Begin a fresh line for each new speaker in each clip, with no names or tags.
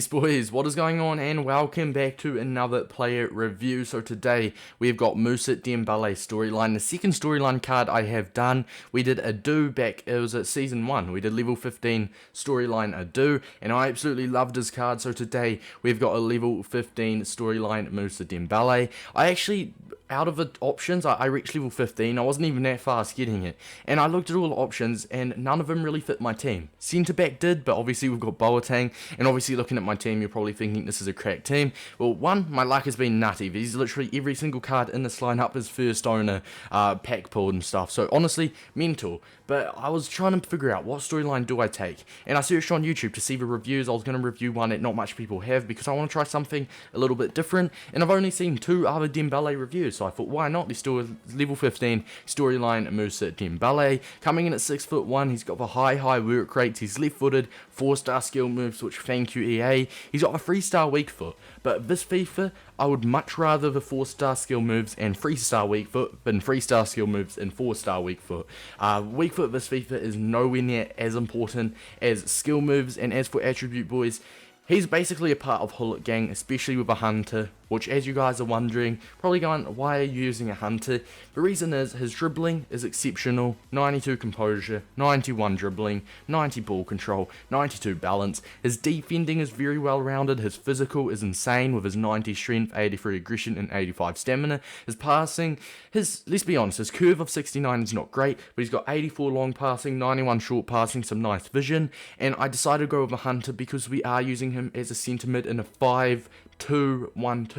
Yes boys, what is going on and welcome back to another player review. So today we've got Mousa Dembele storyline, the second storyline card I have done. We did a do back, it was at season 1, we did level 15 storyline a do and I absolutely loved his card. So today we've got a level 15 storyline Mousa Dembele. I actually, out of the options, I reached level 15, I wasn't even that fast getting it, and I looked at all the options and none of them really fit my team. Centre back did, but obviously we've got Boateng, and obviously looking at my team you're probably thinking this is a cracked team. Well, one, my luck has been nutty. He's literally every single card in this lineup is first owner, pack pulled and stuff, so honestly, mental. But I was trying to figure out what storyline do I take, and I searched on YouTube to see the reviews. I was going to review one that not much people have because I want to try something a little bit different, and I've only seen 2 other Dembele reviews, so I thought why not, let's do a level 15 storyline Mousa Dembele. Coming in at 6'1", he's got the high work rates, he's left footed, 4-star skill moves, which thank you EA. He's got a 3-star weak foot, but this FIFA I would much rather the 4-star skill moves and 3-star weak foot than 3-star skill moves and 4-star weak foot. Weak foot this FIFA is nowhere near as important as skill moves, and as for attribute boys, he's basically a part of Hullet Gang, especially with a Hunter, which, as you guys are wondering, probably going, why are you using a Hunter? The reason is his dribbling is exceptional, 92 composure, 91 dribbling, 90 ball control, 92 balance. His defending is very well rounded, his physical is insane with his 90 strength, 83 aggression and 85 stamina. His passing, let's be honest, his curve of 69 is not great, but he's got 84 long passing, 91 short passing, some nice vision, and I decided to go with a Hunter because we are using him as a centre mid in a 5-2-1-2,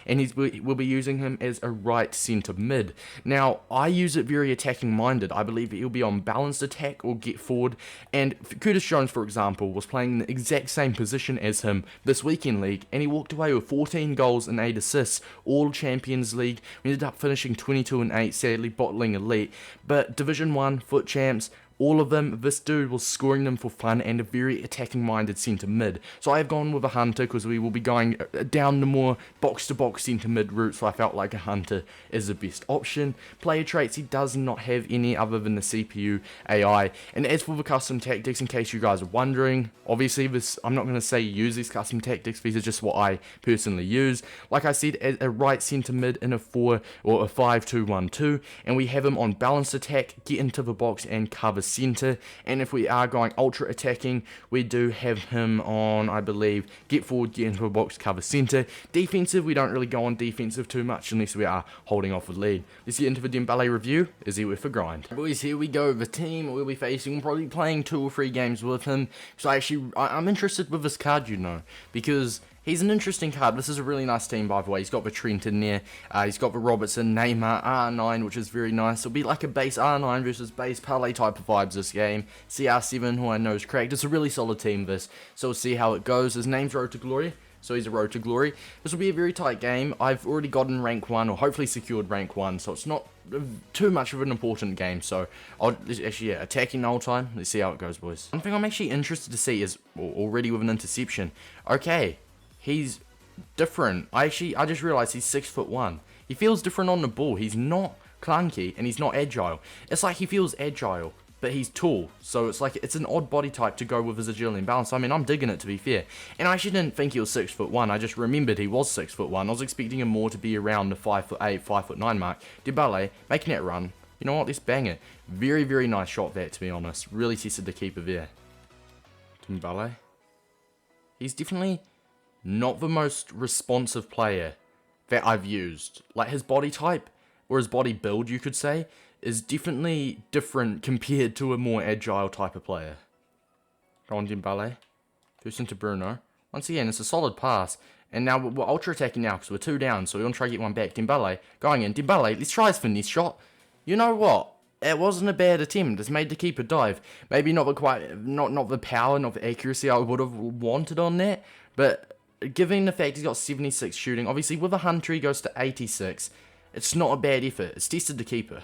and we'll be using him as a right centre mid. Now, I use it very attacking minded. I believe that he'll be on balanced attack or get forward, and Curtis Jones, for example, was playing the exact same position as him this weekend league, and he walked away with 14 goals and 8 assists, all Champions League. We ended up finishing 22-8, sadly bottling elite, but Division 1, foot champs, all of them, this dude was scoring them for fun and a very attacking-minded centre mid. So I have gone with a Hunter because we will be going down the more box-to-box centre mid route, so I felt like a Hunter is the best option. Player traits, he does not have any other than the CPU AI. And as for the custom tactics, in case you guys are wondering, obviously I'm not going to say use these custom tactics, these are just what I personally use. Like I said, as a right centre mid in a 5-2-1-2, and we have him on balanced attack, get into the box and cover centre, and if we are going ultra attacking, we do have him on, I believe, get forward, get into a box, cover centre. Defensive, we don't really go on defensive too much unless we are holding off a lead. Let's get into the Dembele review. Is he worth a grind? Boys, here we go. The team we'll be facing, we'll probably be playing 2 or 3 games with him, so I'm interested with this card, you know, because he's an interesting card. This is a really nice team, by the way. He's got the Trent in there. He's got the Robertson, Neymar, R9, which is very nice. It'll be like a base R9 versus base Pele type of vibes this game. CR7, who I know is cracked. It's a really solid team, this. So we'll see how it goes. His name's Road to Glory, so he's a Road to Glory. This will be a very tight game. I've already gotten rank 1, or hopefully secured rank 1, so it's not too much of an important game. So I'll actually, yeah, attacking the whole time. Let's see how it goes, boys. One thing I'm actually interested to see is already with an interception. Okay. He's different. I just realized he's 6'1". He feels different on the ball. He's not clunky and he's not agile. It's like he feels agile, but he's tall. So it's like it's an odd body type to go with his agility and balance. I mean, I'm digging it, to be fair. And I actually didn't think he was 6'1". I just remembered he was 6'1". I was expecting him more to be around the 5'8", 5'9" mark. Dembele making that run. You know what? Let's bang it. Very, very nice shot there, to be honest. Really tested the keeper there. Dembele. He's definitely not the most responsive player that I've used. Like, his body type, or his body build, you could say, is definitely different compared to a more agile type of player. Go on, Dembele. Goes into Bruno. Once again, it's a solid pass. And now we're ultra attacking now because we're 2 down, so we want to try to get one back. Dembele, going in. Dembele, let's try his finesse shot. You know what? It wasn't a bad attempt. It's made the keeper dive. Maybe not the not the power, not the accuracy I would have wanted on that, but given the fact he's got 76 shooting, obviously with a Hunter he goes to 86, it's not a bad effort. It's tested the keeper.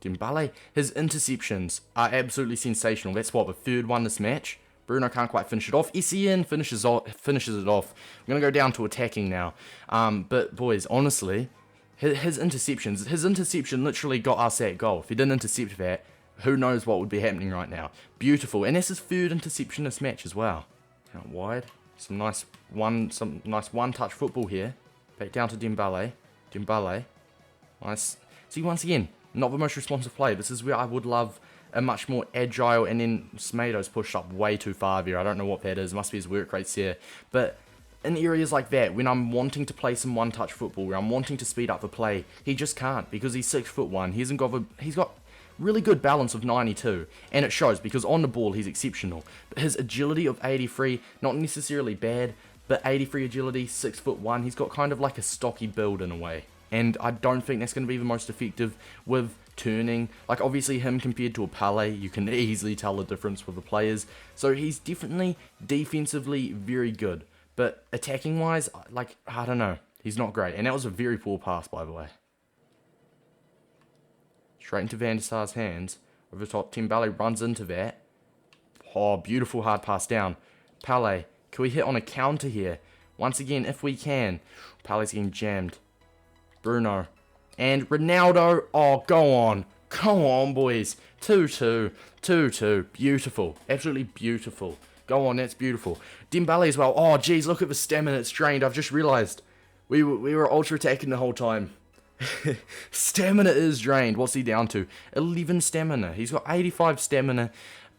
Dembele, his interceptions are absolutely sensational. That's what, the 3rd one this match. Bruno can't quite finish it off. SEN finishes it off. I'm going to go down to attacking now. But boys, honestly, his interception literally got us that goal. If he didn't intercept that, who knows what would be happening right now. Beautiful. And that's his third interception this match as well. Out wide. Some nice one-touch football here. Back down to Dembele. Dembele. Nice. See, once again, not the most responsive play. This is where I would love a much more agile, and then Smado's pushed up way too far here. I don't know what that is. It must be his work rates here. But in areas like that, when I'm wanting to play some one-touch football, where I'm wanting to speed up the play, he just can't because he's 6'1". He's got really good balance of 92, and it shows because on the ball he's exceptional. But his agility of 83, not necessarily bad, but 83 agility, 6'1". He's got kind of like a stocky build in a way, and I don't think that's going to be the most effective with turning. Like obviously him compared to a Pele, you can easily tell the difference with the players. So he's definitely defensively very good, but attacking wise, like I don't know, he's not great. And that was a very poor pass, by the way. Straight into Van der Sar's hands. Over the top, Dembele runs into that. Oh, beautiful hard pass down. Pele, can we hit on a counter here? Once again, if we can. Pele's getting jammed. Bruno. And Ronaldo. Oh, go on. Come on, boys. 2-2. 2-2. Beautiful. Absolutely beautiful. Go on, that's beautiful. Dembele as well. Oh, geez, look at the stamina. It's drained. I've just realised. We were ultra attacking the whole time. Stamina is drained. What's he down to? 11 stamina. He's got 85 stamina,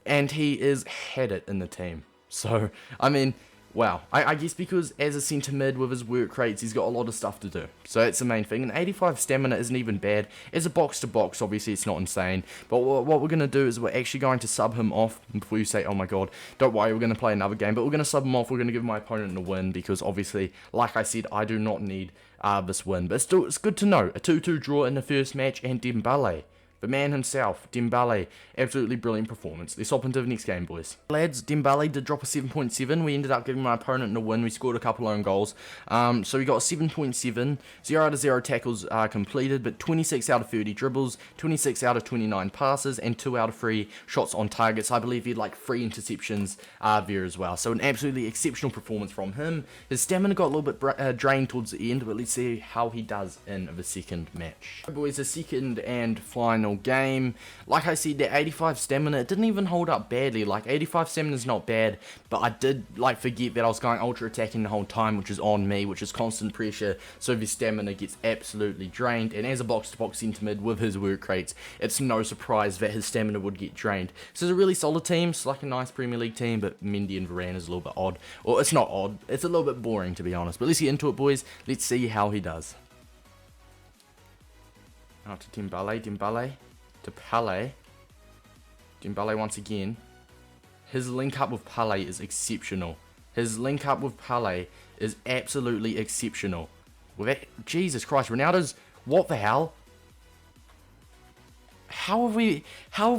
and he is had it in the team. So, I mean, wow. I guess because as a centre mid with his work rates, he's got a lot of stuff to do. So that's the main thing. And 85 stamina isn't even bad. As a box-to-box, obviously, it's not insane. But what we're going to do is we're actually going to sub him off. And before you say, oh my god, don't worry, we're going to play another game. But we're going to sub him off. We're going to give my opponent a win. Because obviously, like I said, I do not need this win. But still, it's good to know. A 2-2 draw in the first match. And Dembele, the man himself, Dembele, absolutely brilliant performance. Let's hop into the next game, boys. Lads, Dembele did drop a 7.7. We ended up giving my opponent a win. We scored a couple own goals. So we got a 7.7. 0 out of 0 tackles completed, but 26 out of 30 dribbles, 26 out of 29 passes, and 2 out of 3 shots on targets. I believe he had like 3 interceptions there as well. So an absolutely exceptional performance from him. His stamina got a little bit drained towards the end, but let's see how he does in the second match. Right, boys, the second and final game. Like I said, that 85 stamina, it didn't even hold up badly. Like 85 stamina is not bad, but I did like forget that I was going ultra attacking the whole time, which is on me, which is constant pressure, so his stamina gets absolutely drained. And as a box-to-box centre mid with his work rates, it's no surprise that his stamina would get drained. So it's a really solid team. It's like a nice Premier League team, but Mendy and Varane is a little bit odd. Or it's not odd, it's a little bit boring to be honest. But let's get into it, boys. Let's see how he does. Out to Dembele, Dembele to Pele. Dembele once again. His link up with Pele is exceptional. His link up with Pele is absolutely exceptional. Jesus Christ, Ronaldo's, what the hell? How have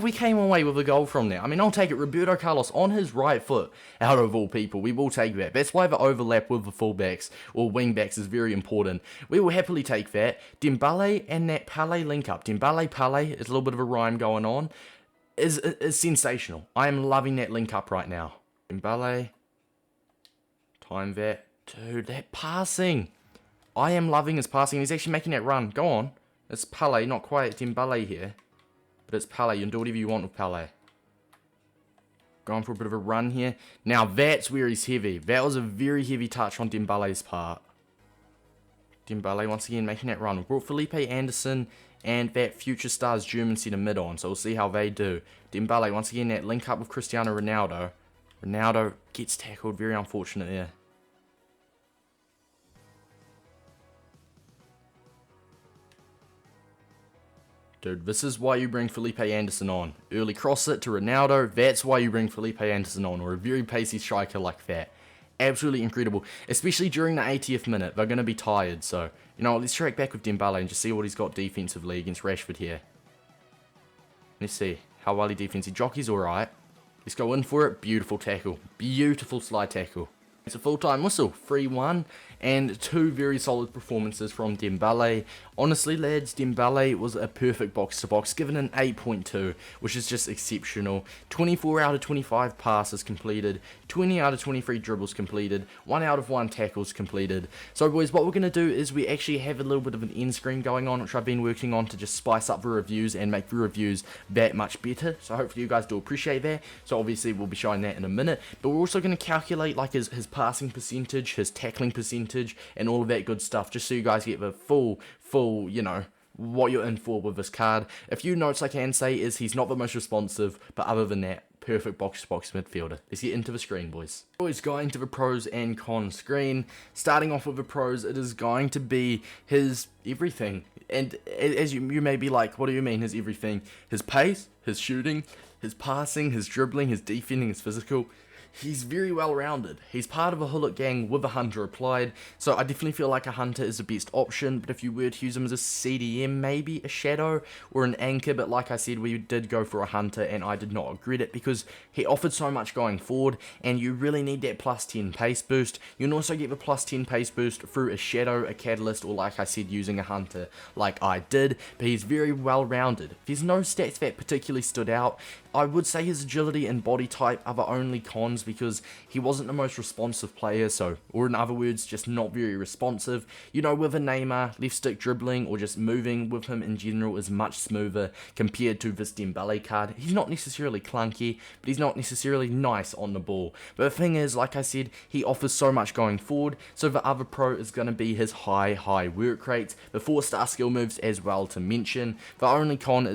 we came away with a goal from there? I mean, I'll take it. Roberto Carlos on his right foot, out of all people. We will take that. That's why the overlap with the fullbacks or wingbacks is very important. We will happily take that. Dembele and that Pele link up. Dembele, Pele, is a little bit of a rhyme going on. Is sensational. I am loving that link up right now. Dembele. Time that. Dude, that passing. I am loving his passing. He's actually making that run. Go on. It's Pele, not quite Dembele here. But it's Pele. You can do whatever you want with Pele. Going for a bit of a run here. Now that's where he's heavy. That was a very heavy touch on Dembele's part. Dembele once again making that run. We brought Felipe Anderson and that Future Stars German centre mid on. So we'll see how they do. Dembele once again that link up with Cristiano Ronaldo. Ronaldo gets tackled. Very unfortunate there. Dude, this is why you bring Felipe Anderson on. Early cross it to Ronaldo. That's why you bring Felipe Anderson on. Or a very pacey striker like that. Absolutely incredible. Especially during the 80th minute. They're going to be tired. So, you know, let's track back with Dembele and just see what he's got defensively against Rashford here. Let's see how well he defends. Jockey's alright. Let's go in for it. Beautiful tackle. Beautiful slide tackle. It's a full-time whistle, 3-1, and 2 very solid performances from Dembele. Honestly, lads, Dembele was a perfect box-to-box, given an 8.2, which is just exceptional. 24 out of 25 passes completed, 20 out of 23 dribbles completed, 1 out of 1 tackles completed. So, boys, what we're going to do is we actually have a little bit of an end screen going on, which I've been working on to just spice up the reviews and make the reviews that much better. So, hopefully you guys do appreciate that. So, obviously, we'll be showing that in a minute. But we're also going to calculate, like, his passing percentage, his tackling percentage, and all of that good stuff, just so you guys get the full, you know, what you're in for with this card. A few notes I can say is he's not the most responsive, but other than that, perfect box-to-box midfielder. Let's get into the screen, boys. Boys, going to the pros and cons screen. Starting off with the pros, it is going to be his everything. And as you may be like, what do you mean his everything? His pace, his shooting, his passing, his dribbling, his defending, his physical. He's very well rounded. He's part of a Hullet gang with a Hunter applied, so I definitely feel like a Hunter is the best option, but if you were to use him as a CDM, maybe a Shadow or an Anchor, but like I said, we did go for a Hunter and I did not regret it because he offered so much going forward, and you really need that plus 10 pace boost. You can also get the plus 10 pace boost through a Shadow, a Catalyst, or like I said, using a Hunter like I did, but he's very well rounded. There's no stats that particularly stood out. I would say his agility and body type are the only cons because he wasn't the most responsive player, so, or in other words, just not very responsive. You know, with a Neymar, left stick dribbling or just moving with him in general is much smoother compared to this Dembele card. He's not necessarily clunky, but he's not necessarily nice on the ball. But the thing is, like I said, he offers so much going forward, so the other pro is going to be his high work rate, the 4-star skill moves as well to mention. The only con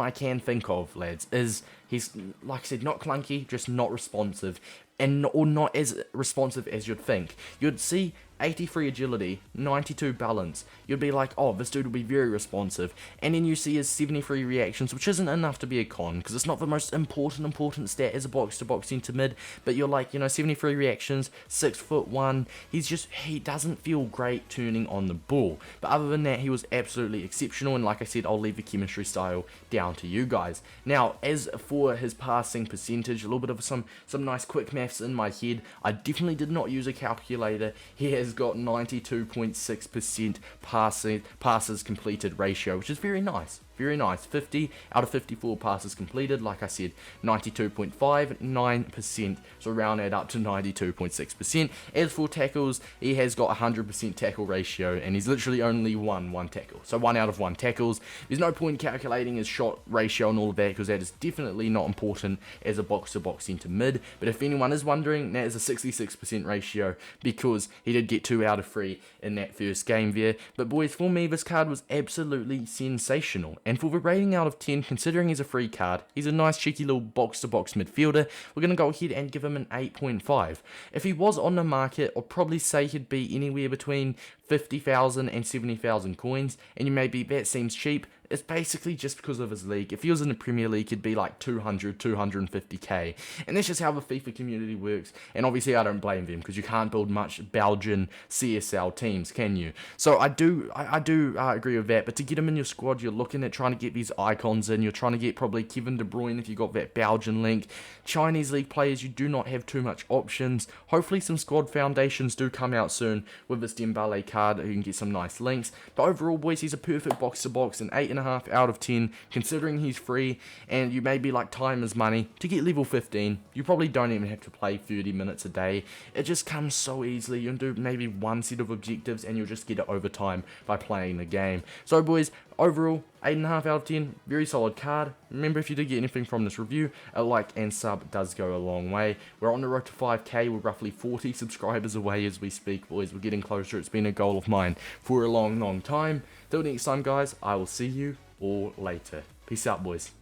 I can think of, lads, is he's, like I said, not clunky, just not responsive, or not as responsive as you'd think. You'd see 83 agility, 92 balance. You'd be like, oh, this dude will be very responsive. And then you see his 73 reactions, which isn't enough to be a con, because it's not the most important stat as a box-to-box centre mid. But you're like, you know, 73 reactions, 6'1". He doesn't feel great turning on the ball. But other than that, he was absolutely exceptional. And like I said, I'll leave the chemistry style down to you guys. Now, as for his passing percentage, a little bit of some nice quick maths in my head. I definitely did not use a calculator. He has got 92.6% passes completed ratio, which is very nice. Very nice. 50 out of 54 passes completed. Like I said, 92.59%. So round that up to 92.6%. As for tackles, he has got 100% tackle ratio, and he's literally only won 1 tackle. So 1 out of 1 tackles. There's no point calculating his shot ratio and all of that, because that is definitely not important as a box-to-box centre mid. But if anyone is wondering, that is a 66% ratio, because he did get 2 out of 3 in that first game there. But boys, for me, this card was absolutely sensational. And for the rating out of 10, considering he's a free card, he's a nice cheeky little box-to-box midfielder, we're going to go ahead and give him an 8.5. If he was on the market, I'd probably say he'd be anywhere between 50,000 and 70,000 coins, and you may be, that seems cheap. It's basically just because of his league. If he was in the Premier League, it'd be like 200, 250k. And that's just how the FIFA community works. And obviously I don't blame them, because you can't build much Belgian CSL teams, can you? So I do agree with that. But to get him in your squad, you're looking at trying to get these icons in. You're trying to get probably Kevin De Bruyne if you got that Belgian link. Chinese league players, you do not have too much options. Hopefully some squad foundations do come out soon with this Dembele card. You can get some nice links. But overall, boys, he's a perfect box-to-box, an 8.5 out of 10, considering he's free, and you may be like, time is money. To get level 15, you probably don't even have to play 30 minutes a day. It just comes so easily. You can do maybe 1 set of objectives, and you'll just get it over time by playing the game. So boys, overall, 8.5 out of 10, very solid card. Remember, if you did get anything from this review, a like and sub does go a long way. We're on the road to 5k, we're roughly 40 subscribers away as we speak, boys. We're getting closer. It's been a goal of mine for a long time. Till next time, guys, I will see you all later. Peace out, boys.